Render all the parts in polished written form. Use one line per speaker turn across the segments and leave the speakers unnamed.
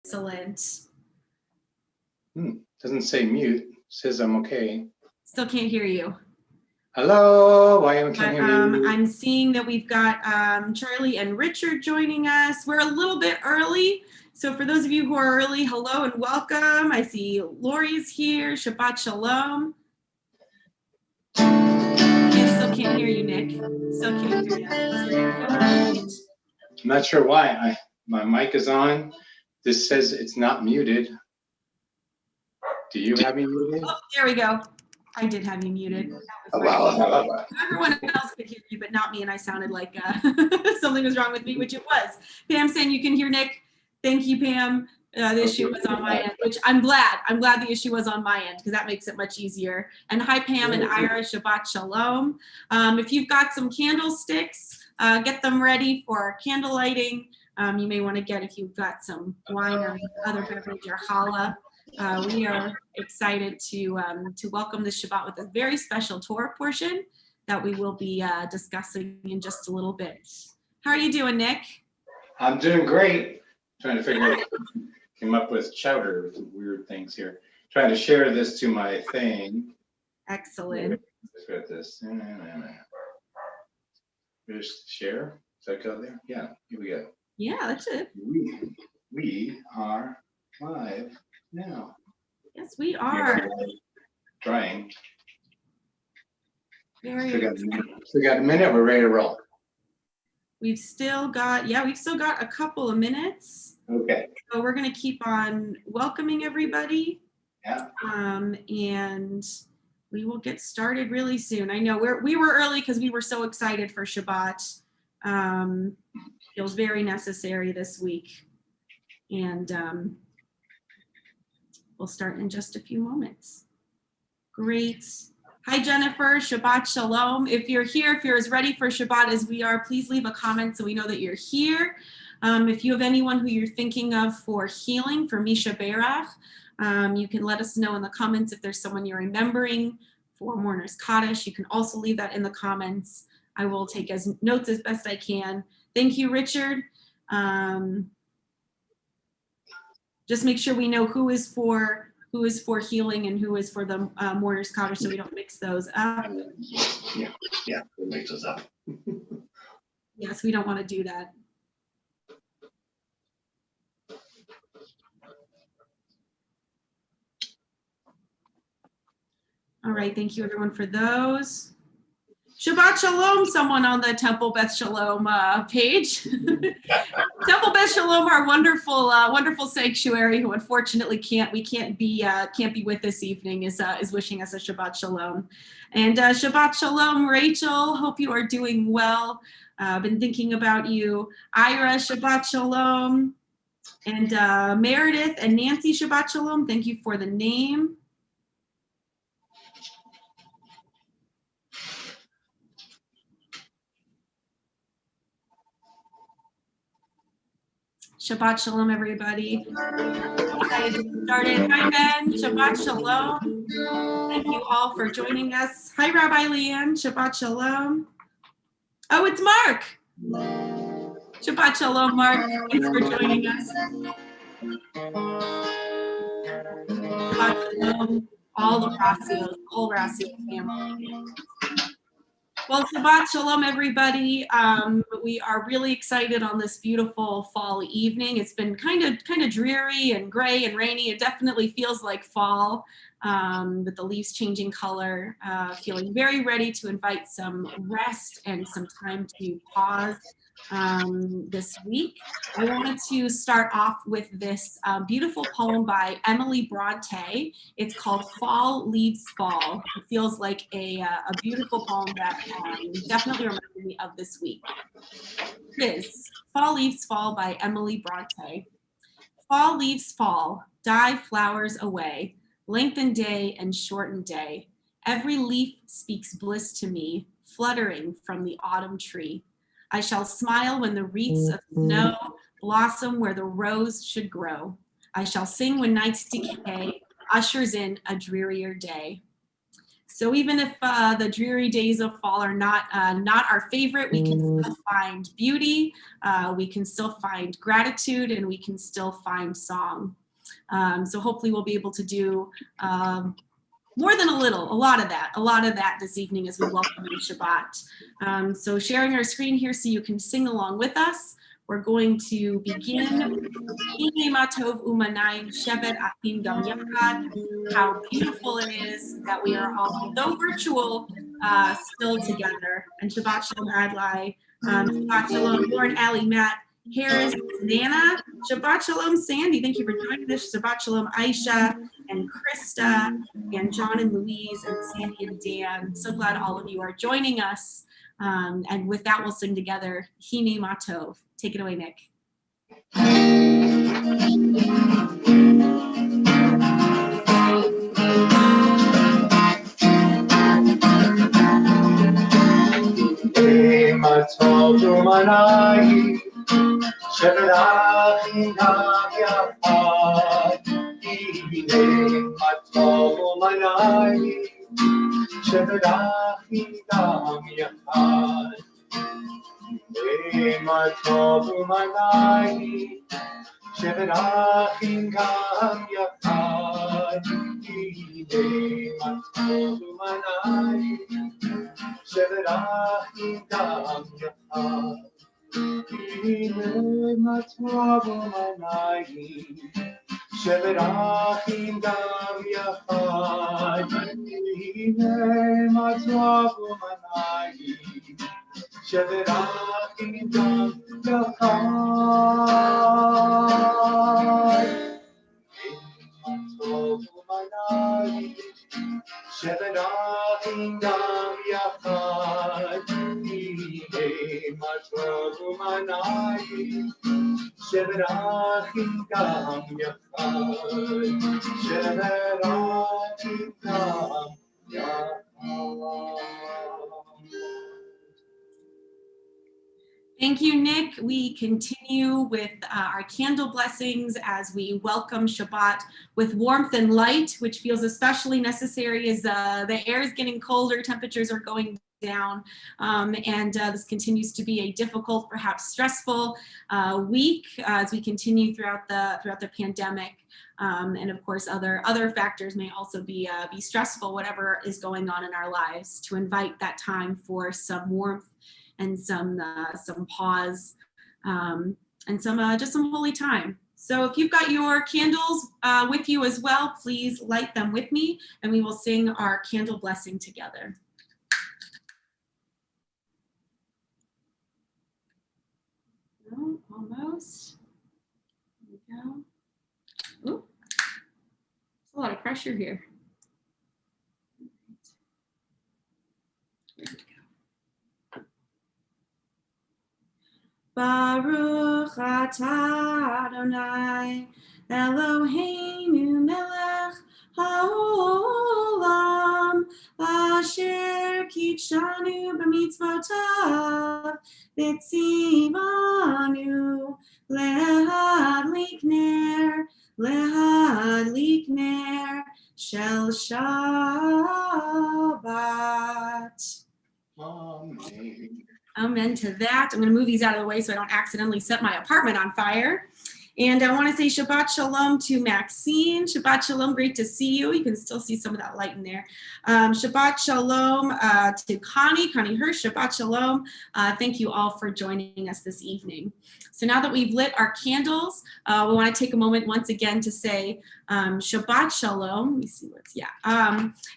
Excellent.
Doesn't say mute. Says I'm okay.
Still can't hear you.
Hello. Why can't hear you?
I'm seeing that we've got Charlie and Richard joining us. We're a little bit early. So for those of you who are early, hello and welcome. I see Lori's here. Shabbat Shalom. I still can't hear you, Nick. Still can't hear you.
I'm not sure why. My mic is on. This says it's not muted. Do you have me muted?
Oh, there we go. I did have you muted.
Hello.
Everyone else could hear you, but not me, and I sounded like something was wrong with me, which it was. Pam saying you can hear Nick. Thank you, Pam. The issue was on my end, which I'm glad. I'm glad the issue was on my end because that makes it much easier. And hi, Pam and Ira. Shabbat Shalom. If you've got some candlesticks, get them ready for candle lighting. You may want to get, if you've got some wine or other beverage or challah. We are excited to welcome this Shabbat with a very special Torah portion that we will be discussing in just a little bit. How are you doing, Nick?
I'm doing great. Trying to figure out, came up with chowder with some weird things here. Trying to share this to my thing.
Excellent.
Let's get this. Just share. Does that go there? Yeah, here we go.
Yeah, that's it.
We are live now.
Yes, we are.
Trying.
Very
still got a minute. We're ready to roll.
We've still got a couple of minutes.
Okay.
So we're going to keep on welcoming everybody.
Yeah.
And we will get started really soon. I know we were early because we were so excited for Shabbat. Feels very necessary this week. And we'll start in just a few moments. Great. Hi, Jennifer. Shabbat Shalom. If you're here, if you're as ready for Shabbat as we are, please leave a comment so we know that you're here. If you have anyone who you're thinking of for healing, for Misha Berach, you can let us know in the comments if there's someone you're remembering for Mourner's Kaddish. You can also leave that in the comments. I will take notes as best I can. Thank you, Richard. Just make sure we know who is for healing and who is for the Mourner's Kaddish so we don't mix those up.
Yeah, we'll mix those up.
Yes, we don't want to do that. All right, thank you everyone for those. Shabbat Shalom, someone on the Temple Beth Shalom page. Temple Beth Shalom, our wonderful sanctuary, who unfortunately can't be with this evening, is wishing us a Shabbat Shalom. And Shabbat Shalom, Rachel. Hope you are doing well. Been thinking about you. Ira, Shabbat Shalom. And Meredith and Nancy, Shabbat Shalom. Thank you for the name. Shabbat Shalom, everybody. Excited to get started. Hi, Ben. Shabbat Shalom. Thank you all for joining us. Hi, Rabbi Leanne. Shabbat Shalom. Oh, it's Mark. Shabbat Shalom, Mark. Thanks for joining us. Shabbat Shalom, all the Racios, whole Racio family. Well, Shabbat Shalom, everybody. We are really excited on this beautiful fall evening. It's been kind of dreary and gray and rainy. It definitely feels like fall, with the leaves changing color. Feeling very ready to invite some rest and some time to pause this week. I wanted to start off with this beautiful poem by Emily Bronte. It's called Fall Leaves Fall. It feels like a beautiful poem that definitely reminded me of this week. It is Fall Leaves Fall by Emily Bronte. Fall leaves fall, die flowers away, lengthen day and shorten day. Every leaf speaks bliss to me, fluttering from the autumn tree. I shall smile when the wreaths of snow blossom where the rose should grow. I shall sing when night's decay ushers in a drearier day. So even if the dreary days of fall are not our favorite, we can still find beauty, we can still find gratitude, and we can still find song. So hopefully we'll be able to do more than a lot of that this evening as we welcome in Shabbat. So sharing our screen here so you can sing along with us. We're going to begin. How beautiful it is that we are all, though virtual, still together. And Shabbat Shalom Adlai, Shabbat Shalom Lauren, Ali, Matt, Harris, Nana, Shabbat Shalom Sandy, thank you for joining us. Shabbat Shalom Aisha and Krista and John and Louise and Sandy and Dan. So glad all of you are joining us. And with that, we'll sing together Hine Matov. Take it away, Nick.
Matov umanai, sheverach gam yachad. Matov umanai, sheverach gam yachad. Matov umanai, sheverach gam yachad. Matov umanai, sheverach gam yachad. Matov umanai, sheverach gam yachad. Matov umanai, sheverach gam yachad. Matov umanai, sheverach gam yachad. Matov umanai, sheverach gam yachad. Sheverach gam yachad.
Thank you, Nick. We continue with our candle blessings as we welcome Shabbat with warmth and light, which feels especially necessary as the air is getting colder, temperatures are going down, and this continues to be a difficult, perhaps stressful week as we continue throughout the pandemic. And of course, other factors may also be stressful, whatever is going on in our lives, to invite that time for some warmth and some pause, and just some holy time. So if you've got your candles with you as well, please light them with me, and we will sing our candle blessing together. Oh, almost. There we go. Ooh, there's a lot of pressure here. Baruch atah Adonai Eloheinu melech haolam asher kitshanu b'mitzvotav v'tzivanu lehadlik ner shel Shabbat.
Amen.
Amen to that. I'm going to move these out of the way so I don't accidentally set my apartment on fire. And I want to say Shabbat Shalom to Maxine. Shabbat Shalom, great to see you. You can still see some of that light in there. Shabbat Shalom to Connie Hirsch. Shabbat Shalom. Thank you all for joining us this evening. So now that we've lit our candles, we want to take a moment once again to say Shabbat Shalom. Let me see what's,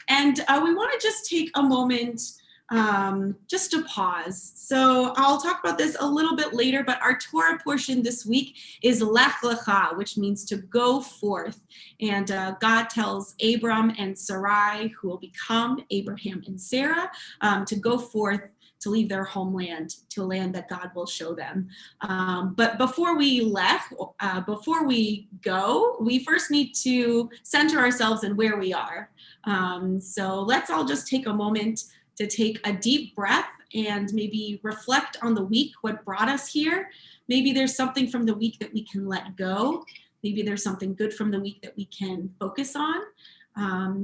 and we want to just take a moment just to pause. So I'll talk about this a little bit later, but our Torah portion this week is Lech Lecha, which means to go forth. And God tells Abram and Sarai, who will become Abraham and Sarah, to go forth to leave their homeland to a land that God will show them. But before we go, we first need to center ourselves in where we are. So let's all just take a moment to take a deep breath and maybe reflect on the week, what brought us here. Maybe there's something from the week that we can let go. Maybe there's something good from the week that we can focus on.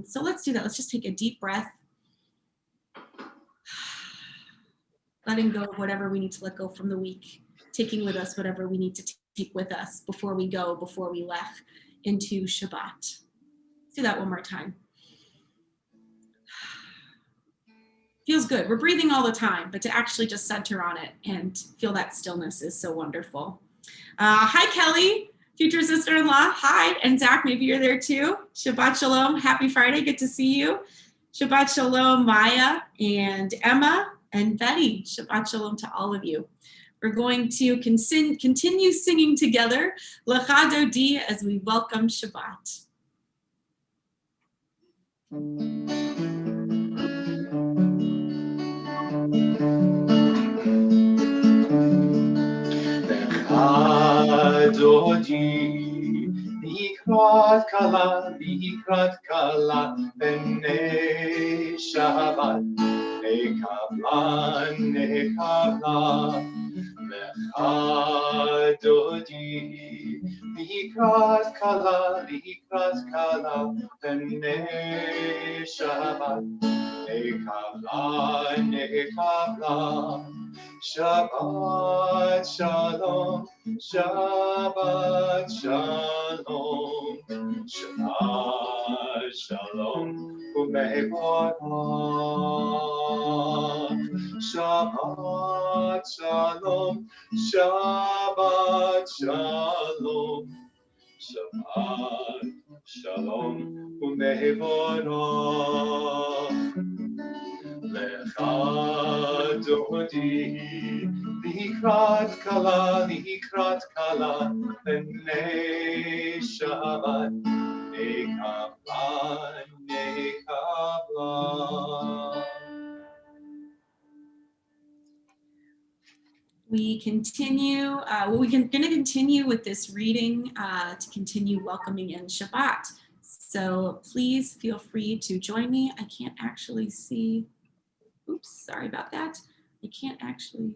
So let's do that. Let's just take a deep breath letting go of whatever we need to let go from the week, taking with us whatever we need to take with us before we left into Shabbat. Let's do that one more time. Feels good. We're breathing all the time, but to actually just center on it and feel that stillness is so wonderful. Hi, Kelly, future sister-in-law. Hi, and Zach, maybe you're there too. Shabbat Shalom. Happy Friday. Good to see you. Shabbat Shalom, Maya and Emma and Betty. Shabbat Shalom to all of you. We're going to continue singing together Lecha Dodi as we welcome Shabbat.
Dodi, likrat kala, b'nei Shabbat, nekabla, lecha Dodi, likrat kala, b'nei Shabbat, nekabla. Shabbat Shalom, Shabbat Shalom, Shabbat Shalom, Umevorach. Shabbat Shalom, Shabbat Shalom, Shabbat Shalom, Umevorach. Lecha Dodi, likrat kala, b'nei Shabbat, nekabla.
We continue, we're going to continue with this reading to continue welcoming in Shabbat. So please feel free to join me. I can't actually see. Oops, sorry about that. I can't actually.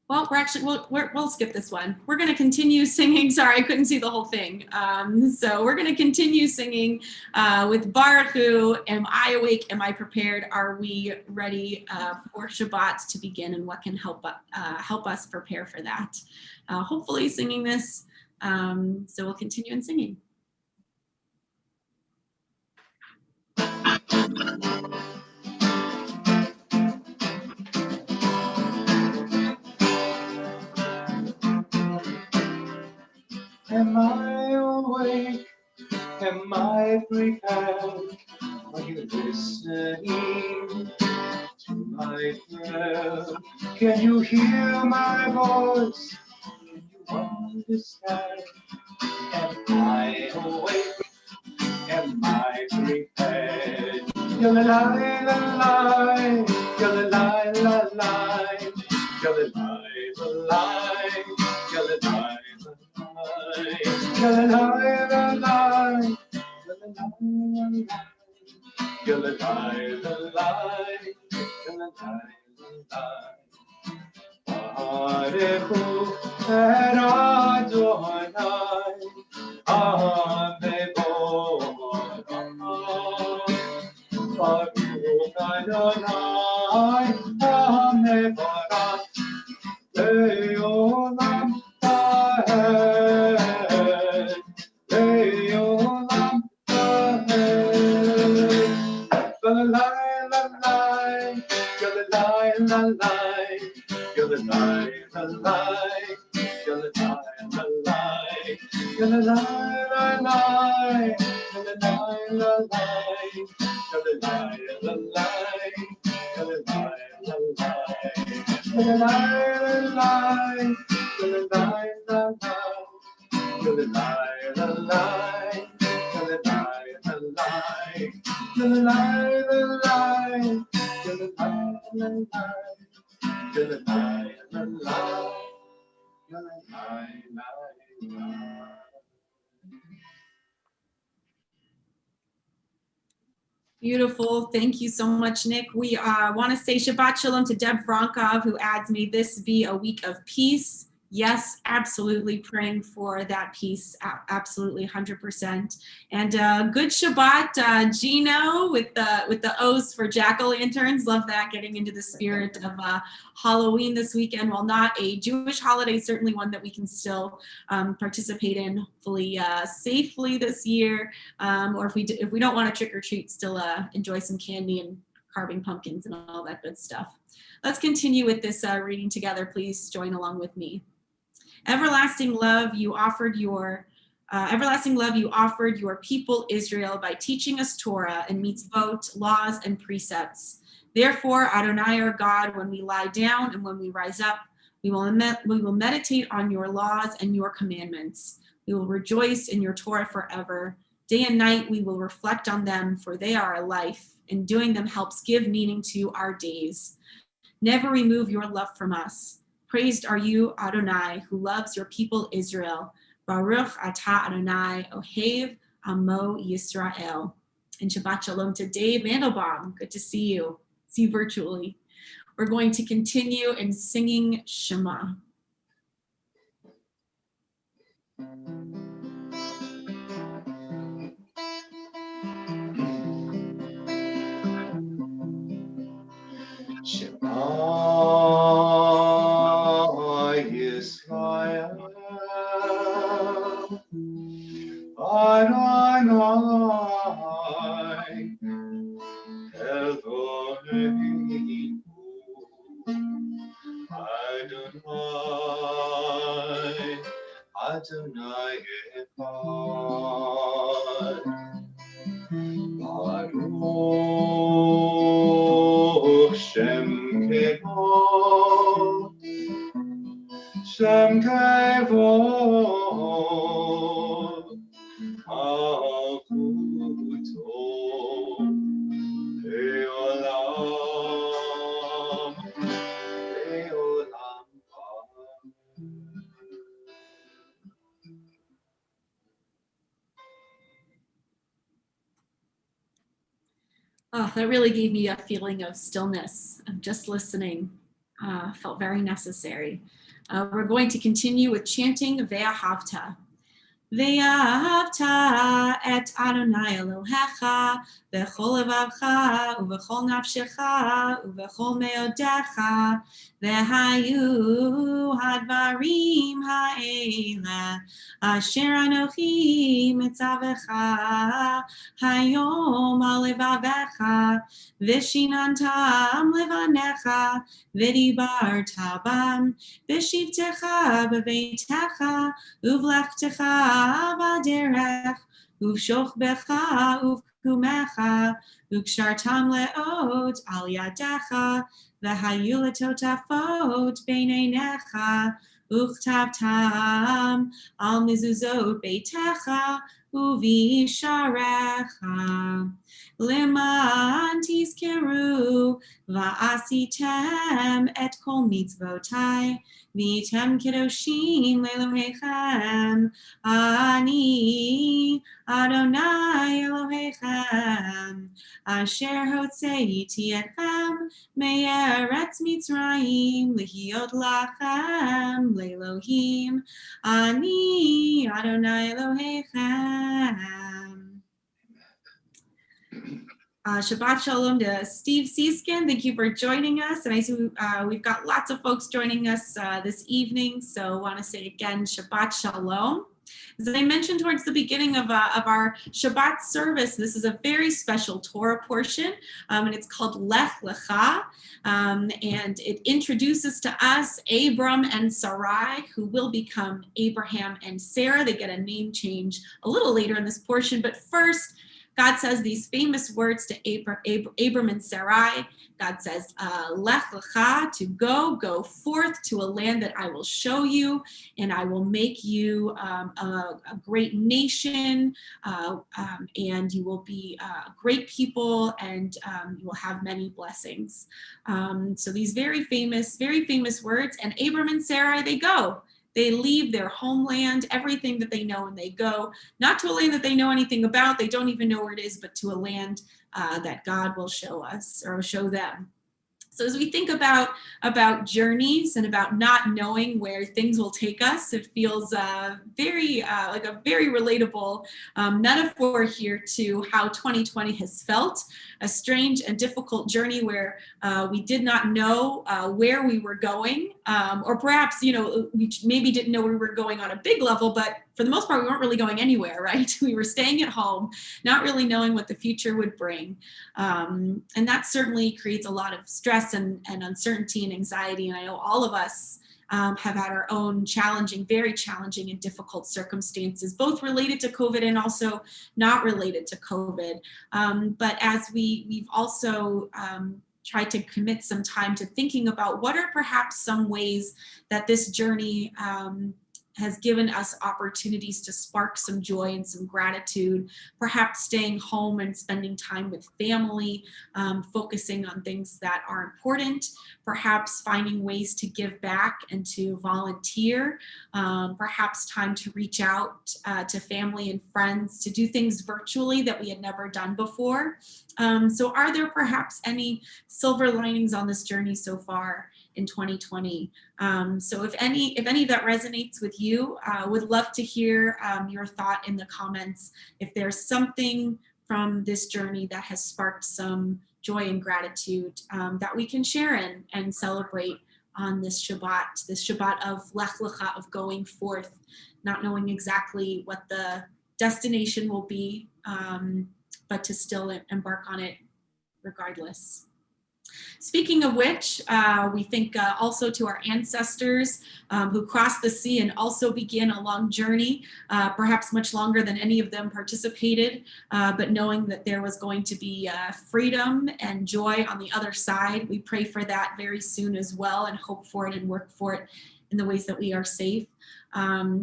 Well, we'll skip this one. We're going to continue singing. Sorry, I couldn't see the whole thing. So we're going to continue singing with Baruch Hu. Am I awake? Am I prepared? Are we ready for Shabbat to begin? And what can help us prepare for that? Hopefully singing this. So we'll continue in singing.
Am I awake? Am I prepared? Are you listening to my prayer? Can you hear my voice? Can you understand? Am I awake? Am I prepared? Yalai la lai, yalai la lai, yalai la lai, yalai la lai. Yalai la lai, yalai la lai, Baruch Hu Adonai, Amevorach. Baruch Adonai, Amevorach. Le'olam Vahed, Le'olam Vahed. Lalai, lalai, yalalai, lalai, yalalai, lalai, yalalai, lalai, yalalai, lalai, yalalai, lalai, yalalai, lalai, yalalai, lalai. Yalalai, lalai, yalalai, lalai, yalalai, lalai, yalalai, lalai, yalalai, lalai, yalalai, lalai, yalalai.
Beautiful. Thank you so much, Nick. We want to say Shabbat Shalom to Deb Frankov, who adds, may this be a week of peace Yes, absolutely praying for that peace. Absolutely, 100%. And good Shabbat, Gino, with the O's for jack-o'-lanterns. Love that, getting into the spirit of Halloween this weekend. While not a Jewish holiday, certainly one that we can still participate in, hopefully safely this year. Or if we don't want to trick or treat, still enjoy some candy and carving pumpkins and all that good stuff. Let's continue with this reading together. Please join along with me. Everlasting love you offered your people Israel by teaching us Torah and mitzvot, laws and precepts. Therefore, Adonai our God, when we lie down and when we rise up, we will meditate on your laws and your commandments. We will rejoice in your Torah forever. Day and night we will reflect on them, for they are a life, and doing them helps give meaning to our days. Never remove your love from us. Praised are you, Adonai, who loves your people Israel. Baruch atah Adonai, Ohev Amo Yisrael. And Shabbat Shalom to Dave Mandelbaum. Good to see you virtually. We're going to continue in singing Shema.
Yisrael, Adonai, Eloheinu, Adonai, Adonai Echad. Baruch Shem Kevod, Shem Kevod, Malchuto Leolam, Leolam.
Oh, that really gave me a feeling of stillness, of just listening. Felt very necessary. We're going to continue with chanting Ve'ahavta. Ve'ahavta et Adonai Elohecha v'chol levavcha u'v'chol nafshecha u'v'chol meodecha v'hayu hadvarim ha'ela asher anochi mitzavecha hayom al levavecha v'shinantam levanecha v'dibarta bam v'shivtecha b'veitecha uvlechtecha baderech uvshochbecha uvkumecha ukshartam leot al yadecha v'hayu letotafot beineinecha uchtavtam al mezuzot beitecha uvisharecha leman tizkeru va'asitem et kol mitzvotai v'tem kedoshim le'elohechem ani Adonai Elohechem asher hotzeiti etchem me'eretz Mitzrayim lihiyot lachem le'elohim ani Adonai Elohechem. Shabbat Shalom to Steve Seaskin. Thank you for joining us. And I see we've got lots of folks joining us this evening. So I want to say again, Shabbat Shalom. As I mentioned towards the beginning of our Shabbat service, this is a very special Torah portion, and it's called Lech Lecha, and it introduces to us Abram and Sarai, who will become Abraham and Sarah. They get a name change a little later in this portion, but first, God says these famous words to Abram and Sarai. God says, Lech lecha, to go forth to a land that I will show you, and I will make you a great nation, and you will be a great people, and you will have many blessings. So these very famous words, and Abram and Sarai, they go. They leave their homeland, everything that they know, and they go, not to a land that they know anything about, they don't even know where it is, but to a land that God will show us or show them. So as we think about journeys and about not knowing where things will take us, it feels very like a very relatable metaphor here to how 2020 has felt, a strange and difficult journey where we did not know where we were going, or perhaps, you know, we maybe didn't know where we were going on a big level, but for the most part, we weren't really going anywhere, right? We were staying at home, not really knowing what the future would bring. And that certainly creates a lot of stress and uncertainty and anxiety. And I know all of us have had our own very challenging and difficult circumstances, both related to COVID and also not related to COVID. But as we've also tried to commit some time to thinking about what are perhaps some ways that this journey has given us opportunities to spark some joy and some gratitude, perhaps staying home and spending time with family, focusing on things that are important, perhaps finding ways to give back and to volunteer, perhaps time to reach out to family and friends, to do things virtually that we had never done before. So are there perhaps any silver linings on this journey so far in 2020? So if any of that resonates with you, would love to hear your thought in the comments. If there's something from this journey that has sparked some joy and gratitude that we can share and celebrate on this Shabbat of Lech Lecha, of going forth, not knowing exactly what the destination will be, but to still embark on it regardless. Speaking of which, we think also to our ancestors who crossed the sea and also began a long journey, perhaps much longer than any of them participated, but knowing that there was going to be freedom and joy on the other side. We pray for that very soon as well, and hope for it and work for it in the ways that we are safe.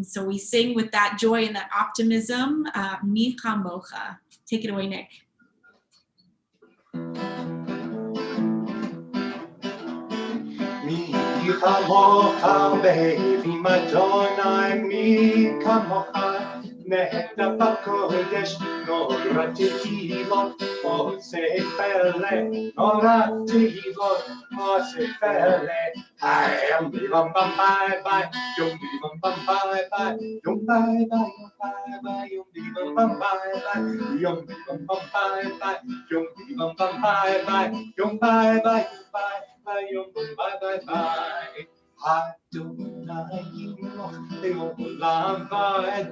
So we sing with that joy and that optimism, Mi Chamocha. Take it away, Nick.
Mi kamocha bevi Madonna, mi kamocha nehta bakodesh norati lo ose fele norati lo ose fele. I am the bum bum bye bye, yum the bum bum bye bye, yum bye bye yum the bum bum bye bye, yum the bum bum bye bye, yum the bum bum bye bye, yum bye bye bye yum bye bye bye. Adonai Yimloch Leolam Vaed,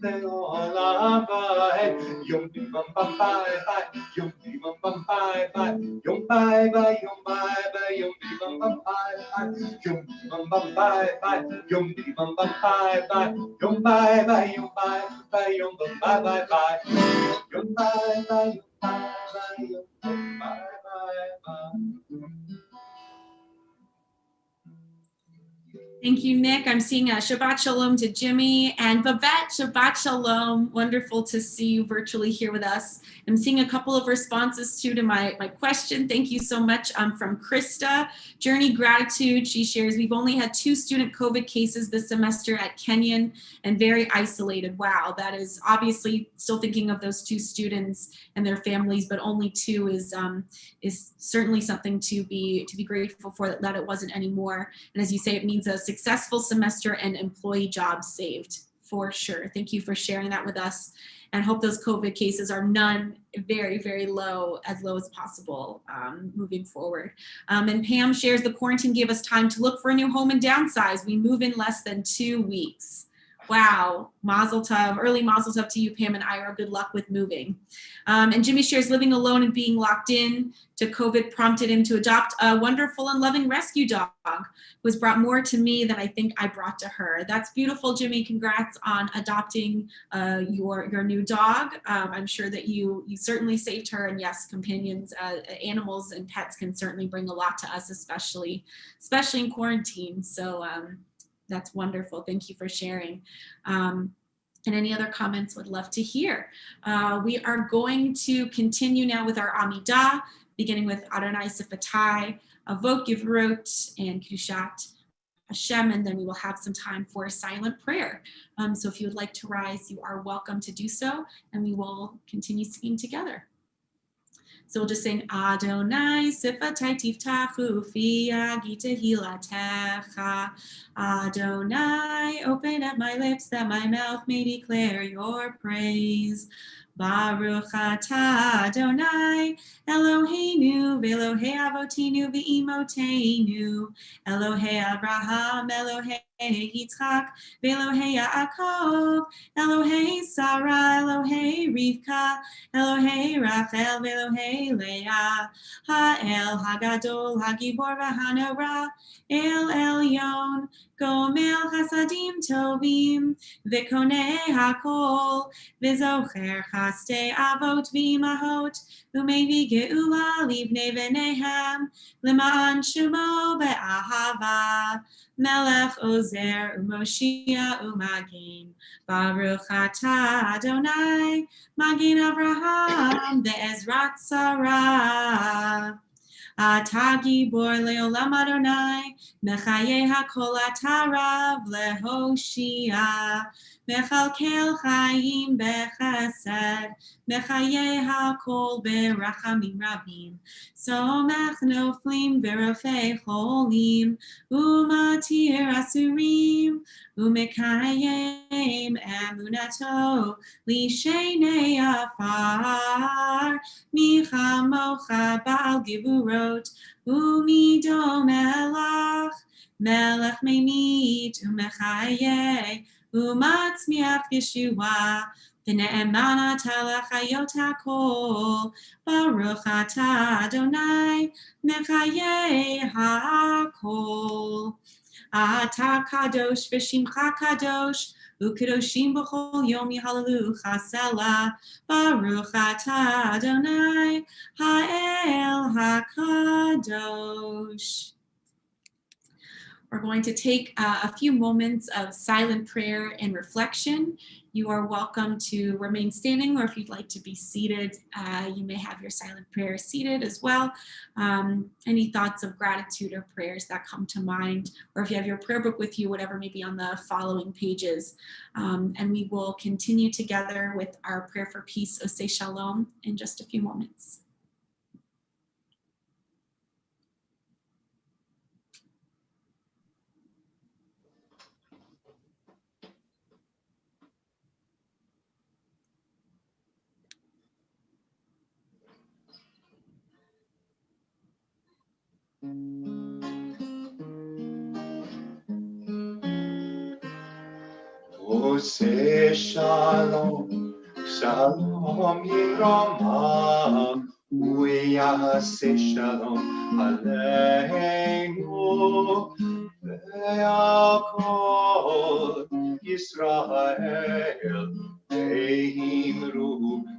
Leolam Vaed, Yom Bim Bam Bye Bye, Yom Bim Bam Bye Bye, Yom Bye Bye, Yom Bye Bye, Yom Bim Bam Bye Bye, Yom Bim Bam Bye Bye, Yom Bim Bam Bye Bye, Yom Bye Bye, Yom Bye Bye, Yom Bye Bye Bye, Yom Bye Bye, Yom Bye Bye, Yom Bye Bye.
Thank you, Nick. I'm seeing a Shabbat Shalom to Jimmy and Babette. Shabbat Shalom. Wonderful to see you virtually here with us. I'm seeing a couple of responses too to my question. Thank you so much from Krista. Journey Gratitude. She shares, we've only had 2 student COVID cases this semester at Kenyon and very isolated. Wow, that is obviously still thinking of those 2 students and their families, but only 2 is certainly something to be grateful for, that it wasn't anymore. And as you say, it means a successful semester and employee jobs saved, for sure. Thank you for sharing that with us, and hope those COVID cases are none, very, very low as possible moving forward. And Pam shares, the quarantine gave us time to look for a new home and downsize. We move in less than 2 weeks. Wow, mazel tov, early mazel tov to you, Pam and Ira. Good luck with moving. And Jimmy shares, living alone and being locked in to COVID prompted him to adopt a wonderful and loving rescue dog who has brought more to me than I think I brought to her. That's beautiful, Jimmy. Congrats on adopting your new dog. I'm sure that you certainly saved her. And yes, companions, animals and pets can certainly bring a lot to us, especially in quarantine. So that's wonderful. Thank you for sharing. And any other comments, would love to hear. We are going to continue now with our Amidah, beginning with Adonai Sifatai, Avot Givrot, and Kedushat Hashem, and then we will have some time for a silent prayer. So if you would like to rise, you are welcome to do so, and we will continue singing together. So we'll just sing Adonai sifatai tiftachu fi yagi tehilatecha. Adonai, open up my lips that my mouth may declare your praise. Baruch atah Adonai, Eloheinu, ve'Elohei avotinu ve'imotenu, Elohei Abraham, Elohei Yitzchak, ve'Elohei Yaakov, Elohei Sarah, Elohei Rivka, Elohei Rachel, ve'Elohei Leah, Ha'el Hagadol, Hagibor v'Hanora, El Elyon, Gomel Chasadim Tovim, V'Konei Hakol, V'Zocher Chaste Avot V'Imahot, U'Mevi Geula Livnei V'Nehem, L'Ma'an Shemo Be'ahava, Melech Ozer U'Moshia U'Magin, Baruch atah Adonai, Magin Avraham Ve'ezrat Sarah. Atah gibor leolam Adonai, Mechaye hakol atah rav lehoshia, Mechalkel chayim bechesed, Mechaye hakol berachamim rabim, Somech noflim verofei cholim, Umatir asurim, Umekayem emunato, Lishenei afar, Michamocha ba'al givurot, Umido melach, Melech memit, Umechaye, Umatzmiach Yeshua, V'ne'emana talachayot hakol, Baruch atah Adonai, Mechaye hakol. Atah kadosh v'shimcha kadosh, U'kadoshim b'chol yom yihalelu chasela, Baruch atah Adonai, Ha'el HaKadosh. We're going to take a few moments of silent prayer and reflection. You are welcome to remain standing, or if you'd like to be seated, you may have your silent prayer seated as well. Any thoughts of gratitude or prayers that come to mind, or if you have your prayer book with you, whatever may be on the following pages. And we will continue together with our prayer for peace, Oseh Shalom, in just a few moments.
Oseh Shalom, Shalom Yiromah, U'yaseh Shalom Aleinu, Ve'al kol Yisrael, Ve'imru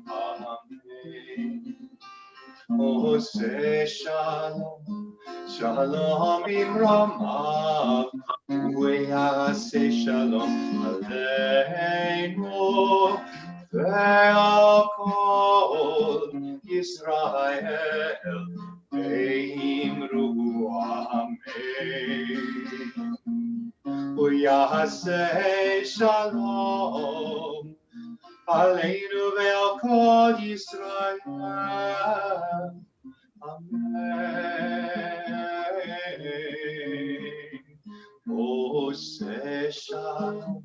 Amen. Oseh Shalom, Shalom Yiromah, U'yaseh Shalom Aleinu, Ve'al kol Yisrael, Ve'imru Amen. U'yaseh Shalom Aleinu ve'al kol Yisrael. Amen. Oseh Shalom,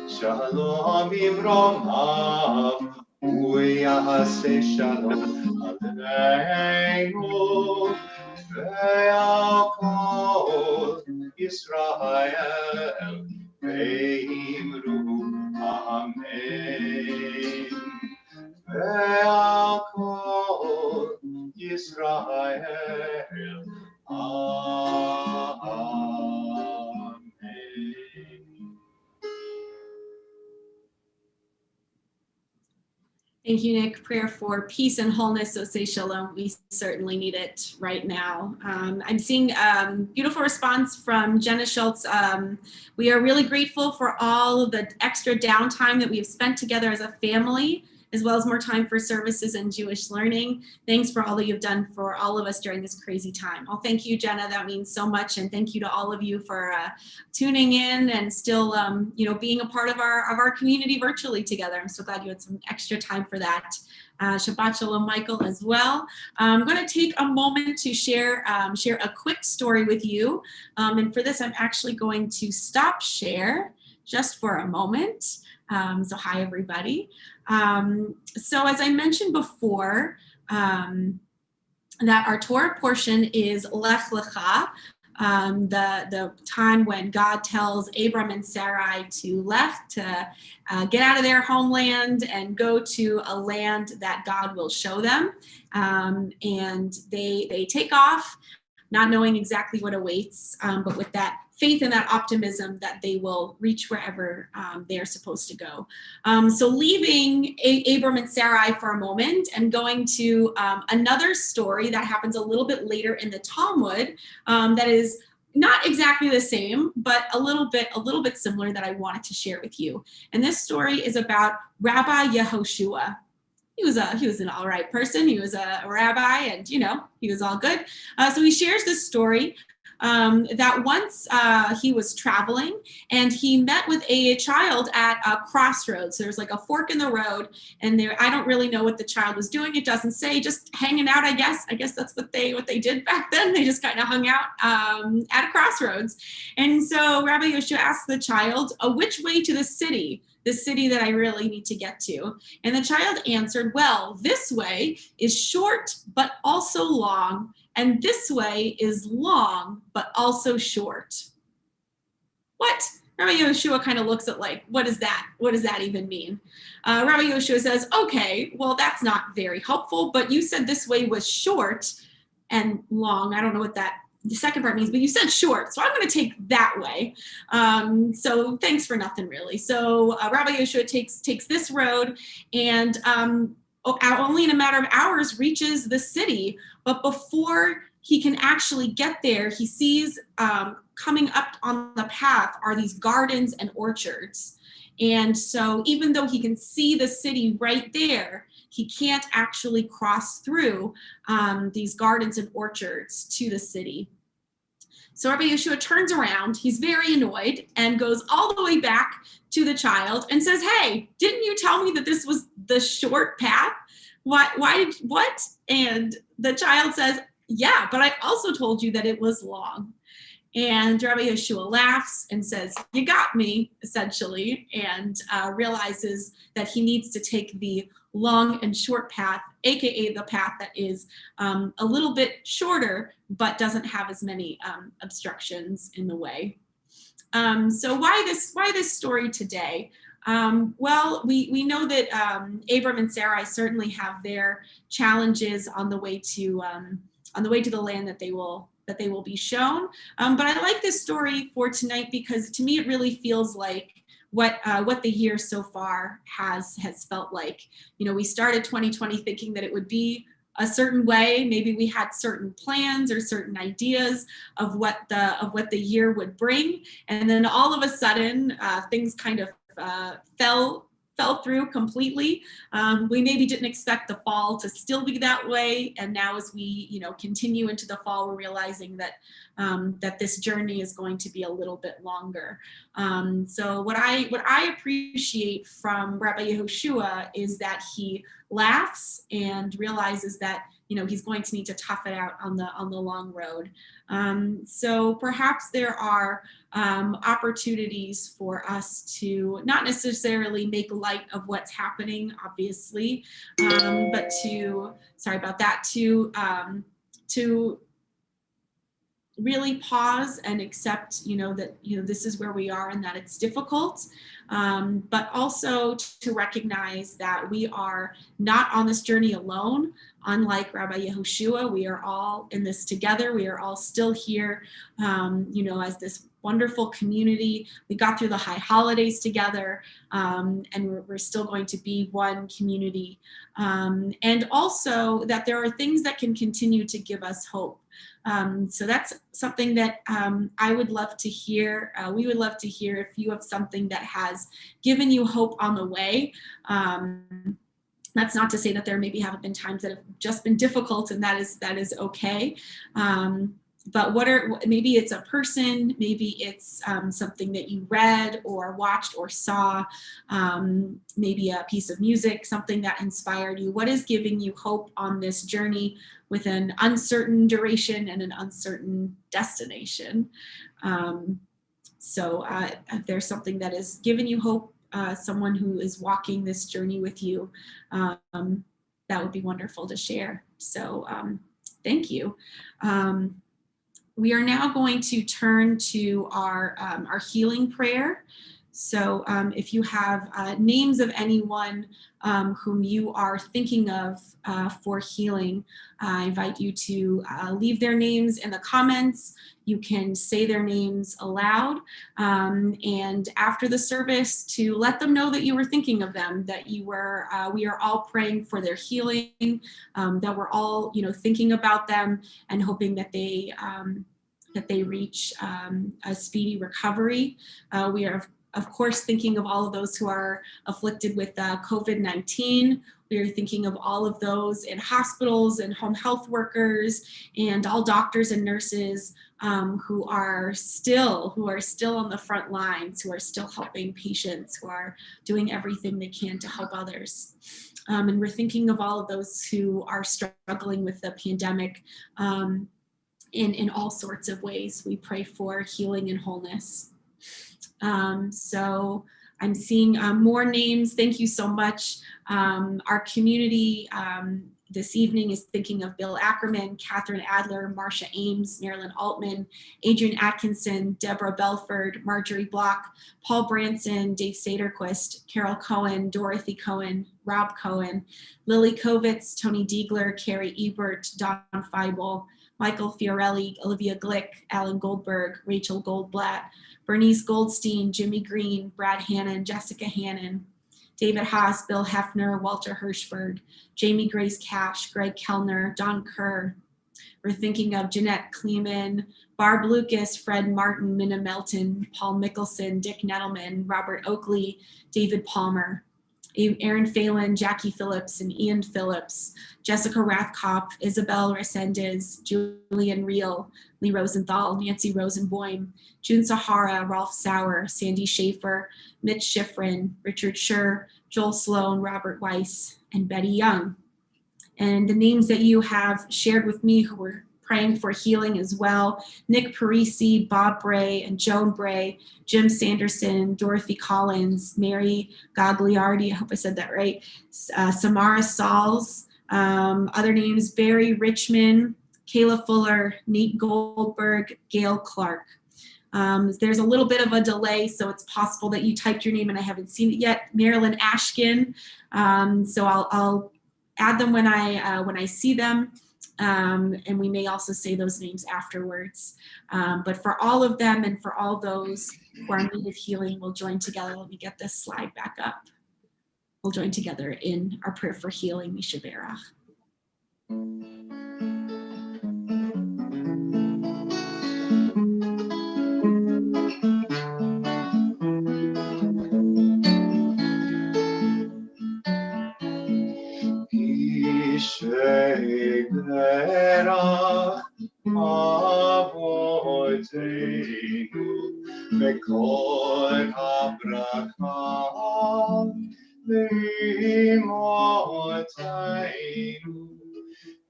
Shalom Yiromah, U'yaseh Shalom Aleinu, Ve'al kol Yisrael, Ve'imru Amen. Ve'al kol Yisrael, Amen.
Thank you, Nick. Prayer for peace and wholeness, Oseh Shalom. We certainly need it right now. I'm seeing beautiful response from Jenna Schultz. We are really grateful for all of the extra downtime that we have spent together as a family as well as more time for services and Jewish learning. Thanks for all that you've done for all of us during this crazy time. Well, thank you, Jenna. That means so much. And thank you to all of you for tuning in and still, being a part of our community virtually together. I'm so glad you had some extra time for that. Shabbat Shalom, Michael, as well. I'm going to take a moment to share a quick story with you. And for this, I'm actually going to stop share just for a moment. So hi, everybody. So as I mentioned before, that our Torah portion is Lech Lecha, the time when God tells Abram and Sarai to get out of their homeland and go to a land that God will show them. And they take off, not knowing exactly what awaits, but with that faith and that optimism that they will reach wherever they're supposed to go. So leaving Abram and Sarai for a moment and going to another story that happens a little bit later in the Talmud that is not exactly the same, but a little bit similar that I wanted to share with you. And this story is about Rabbi Yehoshua. He was an all right person. He was a rabbi, and he was all good. So he shares this story that once he was traveling and he met with a child at a crossroads. So there's like a fork in the road, and I don't really know what the child was doing. It doesn't say, just hanging out, I guess. I guess that's what they did back then. They just kind of hung out at a crossroads. And so Rabbi Yehoshua asked the child, which way to the city that I really need to get to? And the child answered, well, this way is short, but also long. And this way is long, but also short. What? Rabbi Yehoshua kind of looks at what is that? What does that even mean? Rabbi Yehoshua says, okay, well, that's not very helpful, but you said this way was short and long. I don't know what the second part means, but you said short, so I'm going to take that way. So thanks for nothing, really. So Rabbi Yehoshua takes this road, and only in a matter of hours reaches the city. But before he can actually get there, he sees coming up on the path are these gardens and orchards. And so even though he can see the city right there, he can't actually cross through these gardens and orchards to the city. So Rabbi Yehoshua turns around, he's very annoyed, and goes all the way back to the child and says, hey, didn't you tell me that this was the short path? What? And the child says, yeah, but I also told you that it was long. And Rabbi Yehoshua laughs and says, you got me, essentially, and realizes that he needs to take the long and short path, aka the path that is a little bit shorter, but doesn't have as many obstructions in the way. So why this story today? Well, we know that Abram and Sarai certainly have their challenges on the way to the land that they will be shown. But I like this story for tonight because to me it really feels like what the year so far has felt like. We started 2020 thinking that it would be a certain way. Maybe we had certain plans or certain ideas of what the year would bring, and then all of a sudden things kind of fell through completely. We maybe didn't expect the fall to still be that way, and now as we continue into the fall, we're realizing that that this journey is going to be a little bit longer. So what I appreciate from Rabbi Yehoshua is that he laughs and realizes that he's going to need to tough it out on the long road. So perhaps there are opportunities for us to not necessarily make light of what's happening, obviously, but to really pause and accept, that, this is where we are and that it's difficult, but also to recognize that we are not on this journey alone. Unlike Rabbi Yehoshua, we are all in this together. We are all still here, as this wonderful community. We got through the high holidays together, and we're still going to be one community. And also that there are things that can continue to give us hope. So that's something that I would love to hear. We would love to hear if you have something that has given you hope on the way. That's not to say that there maybe haven't been times that have just been difficult, and that is okay. But maybe it's a person, maybe it's something that you read or watched or saw, maybe a piece of music, something that inspired you. What is giving you hope on this journey with an uncertain duration and an uncertain destination? So if there's something that is giving you hope, someone who is walking this journey with you, that would be wonderful to share. So thank you. We are now going to turn to our healing prayer. So if you have names of anyone whom you are thinking of for healing, I invite you to leave their names in the comments. You can say their names aloud, and after the service to let them know that you were thinking of them, that you were, we are all praying for their healing, that we're all, thinking about them and hoping that they reach a speedy recovery. We are, of course, thinking of all of those who are afflicted with COVID-19. We are thinking of all of those in hospitals and home health workers and all doctors and nurses who are still on the front lines, who are still helping patients, who are doing everything they can to help others. And we're thinking of all of those who are struggling with the pandemic in all sorts of ways. We pray for healing and wholeness. So I'm seeing more names. Thank you so much. Our community this evening is thinking of Bill Ackerman, Catherine Adler, Marcia Ames, Marilyn Altman, Adrian Atkinson, Deborah Belford, Marjorie Block, Paul Branson, Dave Saderquist, Carol Cohen, Dorothy Cohen, Rob Cohen, Lily Kovitz, Tony Diegler, Carrie Ebert, Don Feibel, Michael Fiorelli, Olivia Glick, Alan Goldberg, Rachel Goldblatt, Bernice Goldstein, Jimmy Green, Brad Hannon, Jessica Hannon, David Haas, Bill Hefner, Walter Hirschberg, Jamie Grace Cash, Greg Kellner, Don Kerr. We're thinking of Jeanette Kleeman, Barb Lucas, Fred Martin, Minna Melton, Paul Mickelson, Dick Nettleman, Robert Oakley, David Palmer, Aaron Phelan, Jackie Phillips, and Ian Phillips, Jessica Rathkopf, Isabel Resendez, Julian Reel, Lee Rosenthal, Nancy Rosenboim, June Sahara, Rolf Sauer, Sandy Schaefer, Mitch Schifrin, Richard Scher, Joel Sloan, Robert Weiss, and Betty Young. And the names that you have shared with me who were praying for healing as well: Nick Parisi, Bob Bray, and Joan Bray, Jim Sanderson, Dorothy Collins, Mary Gagliardi, I hope I said that right, Samara Sauls, other names: Barry Richmond, Kayla Fuller, Nate Goldberg, Gail Clark. There's a little bit of a delay, so it's possible that you typed your name and I haven't seen it yet. Marilyn Ashkin, so I'll add them when I see them. And we may also say those names afterwards. But for all of them and for all those who are in need of healing, we'll join together. Let me get this slide back up. We'll join together in our prayer for healing, Mishaberach.
Mishaberach Avoteinu Mekol habracha Leimoteinu.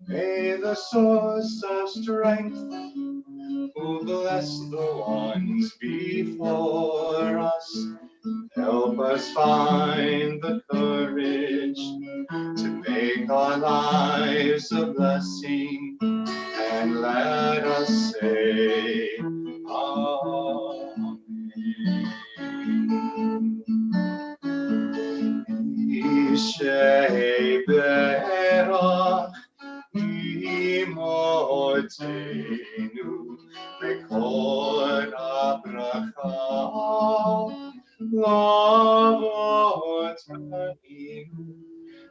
May the source of strength who bless the ones before us help us find the courage to make our lives a blessing, and let us say Amen. Mishaberach Imotenu Mekol habracha Lavoteinu.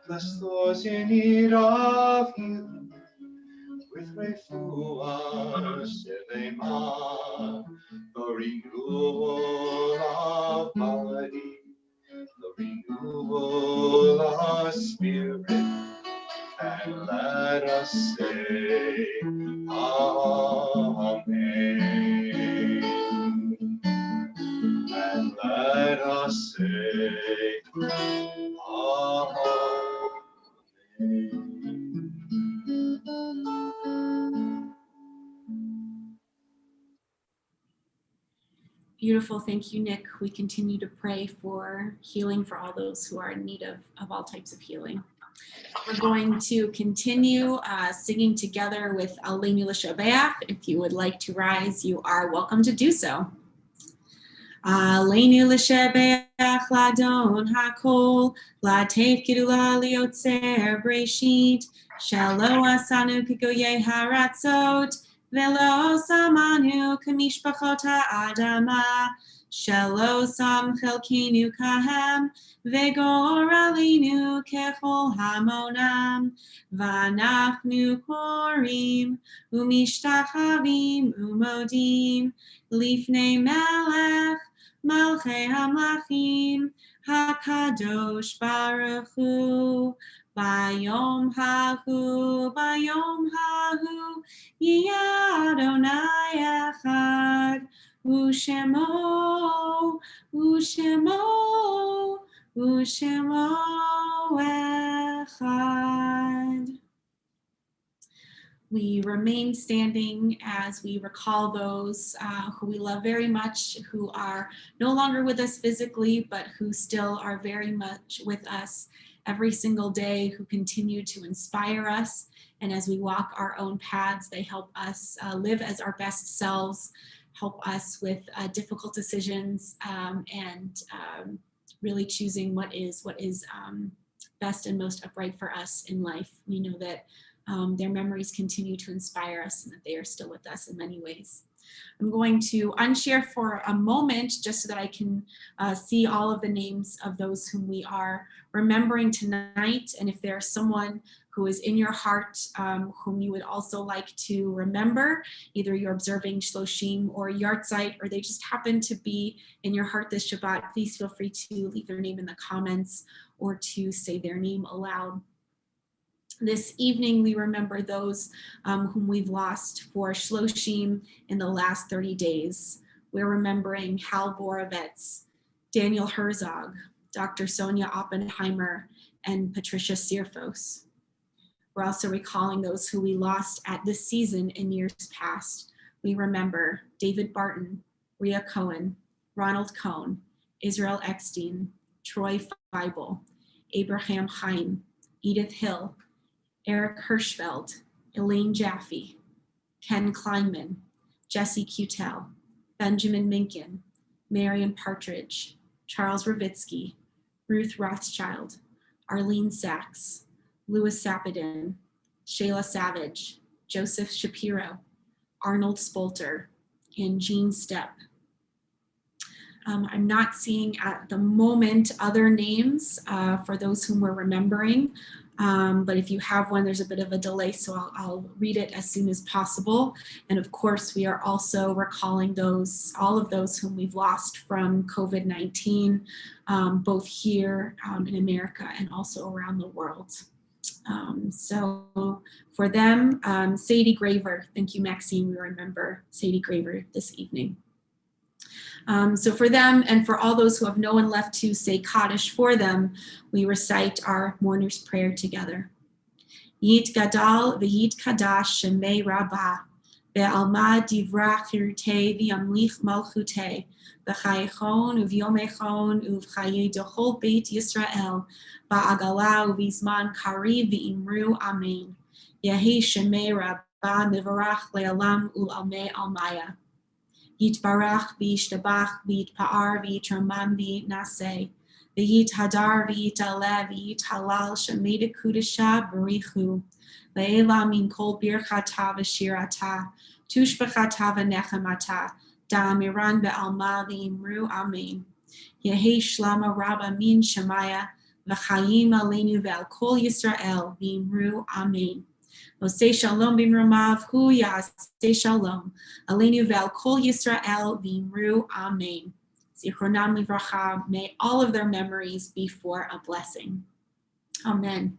Bless those in need of healing with refuah shelema, the renewal of body the renewal of spirit, and let us say, Amen. And let us say, Amen.
Beautiful. Thank you, Nick. We continue to pray for healing for all those who are in need of all types of healing. We're going to continue singing together with Aleinu L'Shabeach. If you would like to rise, you are welcome to do so. Aleinu L'Shabeach Ladon HaKol, Latev Gedula Liotzer Breshit, Shelo Asanu K'goyei Haratzot, Velo Samanu K'mishpachot Ha'adama, Shelo Sam Chelkinu Kahem, Vegor Aleinu Kechol Hamonam, Vanachnu Korim, Umishtachavim Umodim, Lifnei Melech, Malchei Hamlachim, HaKadosh Baruch Hu, Bayom Hahu, Yeh Adonai Echad, Ushemo Echad. We remain standing as we recall those who we love very much, who are no longer with us physically, but who still are very much with us every single day, who continue to inspire us. And as we walk our own paths, they help us live as our best selves, help us with difficult decisions, and really choosing what is best and most upright for us in life. We know that their memories continue to inspire us and that they are still with us in many ways. I'm going to unshare for a moment just so that I can see all of the names of those whom we are remembering tonight. And if there's someone who is in your heart whom you would also like to remember, either you're observing Shloshim or Yartzeit, or they just happen to be in your heart this Shabbat, please feel free to leave their name in the comments or to say their name aloud. This evening, we remember those whom we've lost for Shloshim in the last 30 days. We're remembering Hal Borovitz, Daniel Herzog, Dr. Sonia Oppenheimer, and Patricia Sirfos. We're also recalling those who we lost at this season in years past. We remember David Barton, Rhea Cohen, Ronald Cohn, Israel Eckstein, Troy Feibel, Abraham Chaim, Edith Hill, Eric Hirschfeld, Elaine Jaffe, Ken Kleinman, Jesse Cutel, Benjamin Minkin, Marion Partridge, Charles Ravitsky, Ruth Rothschild, Arlene Sachs, Louis Sapadin, Shayla Savage, Joseph Shapiro, Arnold Spolter, and Jean Stepp. I'm not seeing at the moment other names for those whom we're remembering. But if you have one, there's a bit of a delay, so I'll read it as soon as possible. And of course, we are also recalling all of those whom we've lost from COVID-19, both here in America and also around the world. So for them, Sadie Graver, thank you, Maxine, we remember Sadie Graver this evening. So for them and for all those who have no one left to say Kaddish for them, we recite our mourner's prayer together. Yit gadal v'yit kadash shemei rabbah, ve'alma divra chirutei v'yamlich malchutei, v'chayechon uv'yomechon uv'chayei dochol beit Yisrael, ba'agala uv'izman kari v'imru amen. Yehi shemei rabbah mivarach le'alam u'almei almaya. Yitbarach v'yishtabach v'yitpa'ar v'yitramam v'yitnaseh, v'yithadar v'yitaleh v'yithalal shemei dekudesha b'richu, ve'ela min kol birchata v'shirata, tushbachata v'nechemata, da'amiran be'alma v'imru amen. Yehi shlama rabba min shemaya, v'chayim aleinu ve'al kol Yisrael v'imru amen. Oseh shalom b'imromav hu ya'aseh shalom. Aleinu ve'al kol Yisrael v'imru amen. Zichronam livracha. May all of their memories be for a blessing. Amen.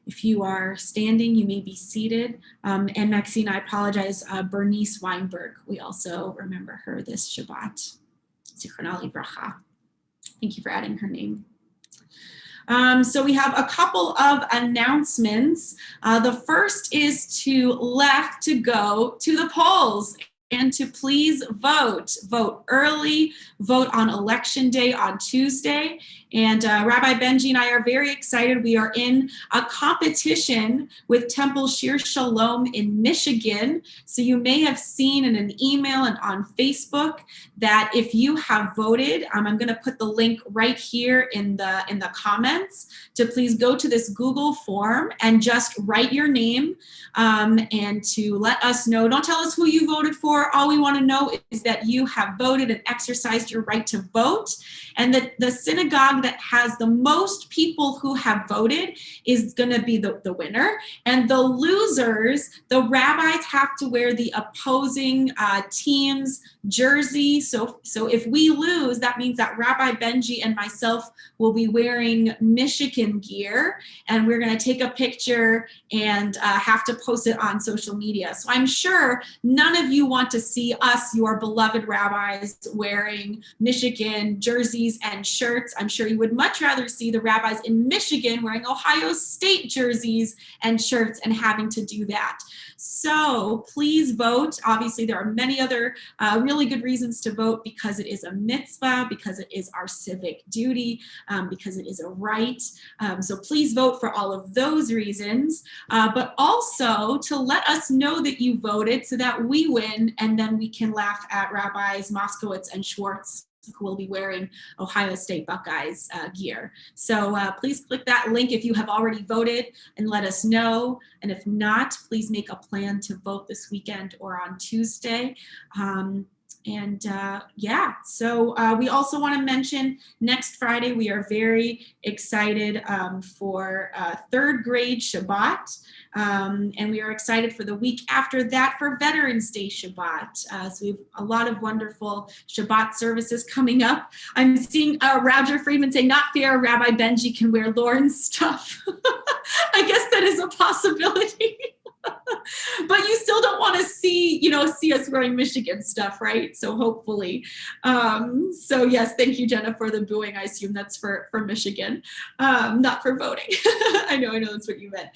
If you are standing, you may be seated. And Maxine, I apologize, Bernice Weinberg. We also remember her this Shabbat. Zichronam livracha. Thank you for adding her name. So we have a couple of announcements. The first is to go to the polls and to please vote. Vote early, vote on Election Day on Tuesday. And Rabbi Benji and I are very excited. We are in a competition with Temple Beth Shalom in Michigan. So you may have seen in an email and on Facebook that if you have voted, I'm going to put the link right here in the comments to please go to this Google form and just write your name and to let us know. Don't tell us who you voted for. All we want to know is that you have voted and exercised your right to vote. And that the synagogue that has the most people who have voted is going to be the winner. And the losers, the rabbis have to wear the opposing team's jersey. So if we lose, that means that Rabbi Benji and myself will be wearing Michigan gear, and we're going to take a picture and have to post it on social media. So I'm sure none of you want to see us, your beloved rabbis, wearing Michigan jerseys and shirts. I'm sure you would much rather see the rabbis in Michigan wearing Ohio State jerseys and shirts and having to do that. So please vote. Obviously, there are many other really good reasons to vote, because it is a mitzvah, because it is our civic duty, because it is a right. So please vote for all of those reasons, but also to let us know that you voted so that we win, and then we can laugh at Rabbis Moskowitz and Schwartz, who will be wearing Ohio State Buckeyes gear. So please click that link if you have already voted and let us know. And if not, please make a plan to vote this weekend or on Tuesday. So we also want to mention next Friday, we are very excited for third grade Shabbat. And we are excited for the week after that for Veterans Day Shabbat. So we have a lot of wonderful Shabbat services coming up. I'm seeing Roger Friedman say, not fair, Rabbi Benji can wear Lauren's stuff. I guess that is a possibility. But you still don't want to see us wearing Michigan stuff, right? So hopefully. So yes, thank you, Jenna, for the booing. I assume that's for Michigan, not for voting. I know that's what you meant.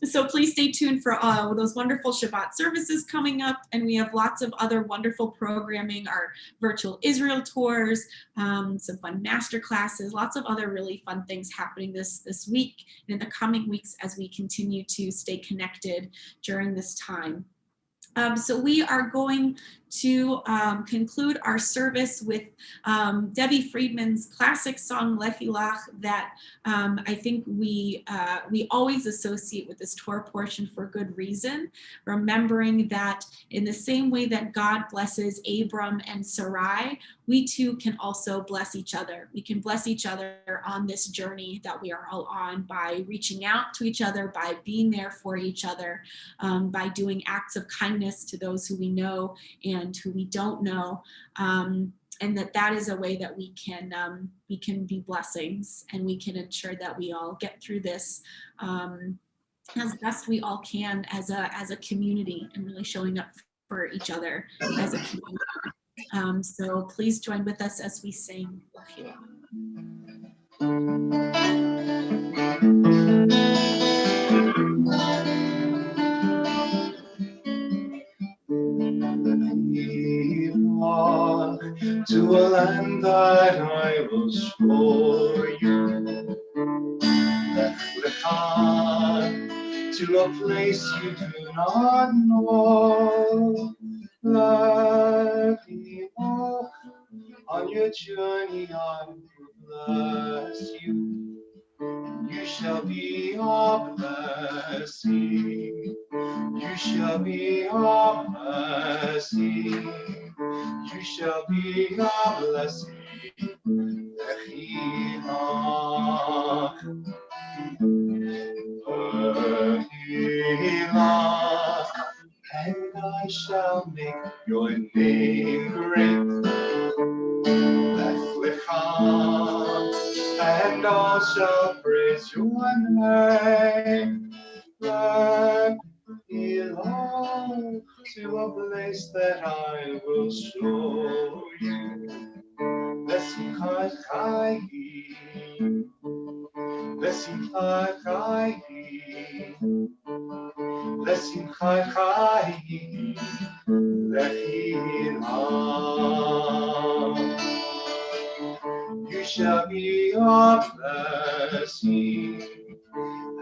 So please stay tuned for those wonderful Shabbat services coming up. And we have lots of other wonderful programming, our virtual Israel tours, some fun master classes, lots of other really fun things happening this week and in the coming weeks as we continue to stay connected during this time. So we are going to conclude our service with Debbie Friedman's classic song Lechi Lach that I think we always associate with this Torah portion for good reason, remembering that in the same way that God blesses Abram and Sarai, we too can also bless each other. We can bless each other on this journey that we are all on by reaching out to each other, by being there for each other, by doing acts of kindness to those who we know and who we don't know, and that is a way that we can be blessings, and we can ensure that we all get through this as best we all can as a community, and really showing up for each other as a community. So please join with us as we sing.
To a land that I will show you, to a place you do not know. Let me walk on your journey, I will bless you. You shall be a blessing. You shall be a blessing. You shall be a blessing. And I shall make your name great. and all shall praise your name. Let me along to a place that I will show you. Lesimchai, lesimchai, lesimchai, lechirah. You shall be a blessing,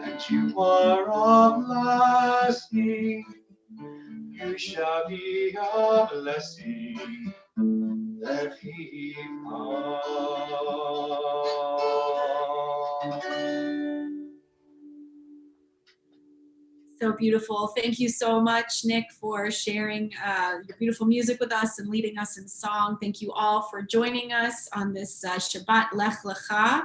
and you are a blessing. You shall be a blessing.
So beautiful. Thank you so much, Nick, for sharing your beautiful music with us and leading us in song. Thank you all for joining us on this Shabbat Lech Lecha.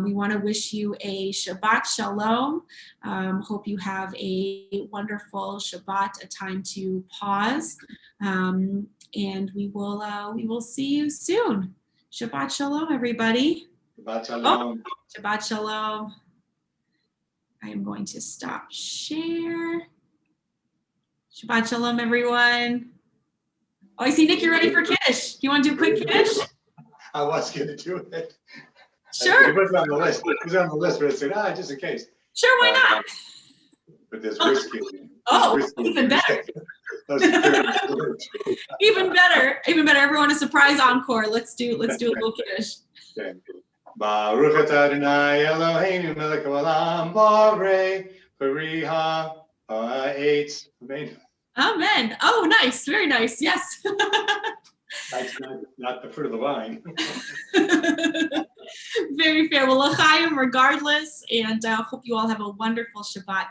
We want to wish you a Shabbat Shalom. Hope you have a wonderful Shabbat, a time to pause. And we will see you soon. Shabbat Shalom, everybody.
Shabbat Shalom.
Shabbat Shalom. I am going to stop share. Shabbat Shalom, everyone. Oh, I see, Nick, you're ready for Kiddush. You want to do a quick Kiddush?
I was going to do it.
Sure.
It was on the list. It was on the list, but I said, just in case.
Sure, why not?
But there's whiskey.
Even better. Even better. Even better. Everyone, a surprise encore. Let's do a little Kiddush.
Okay. Baruch atah Adonai Eloheinu melech haolam borei pariha ha'etz.
Amen. Oh, nice. Very nice. Yes.
That's not the fruit of the vine.
Very fair. Well, l'chaim regardless, and hope you all have a wonderful Shabbat.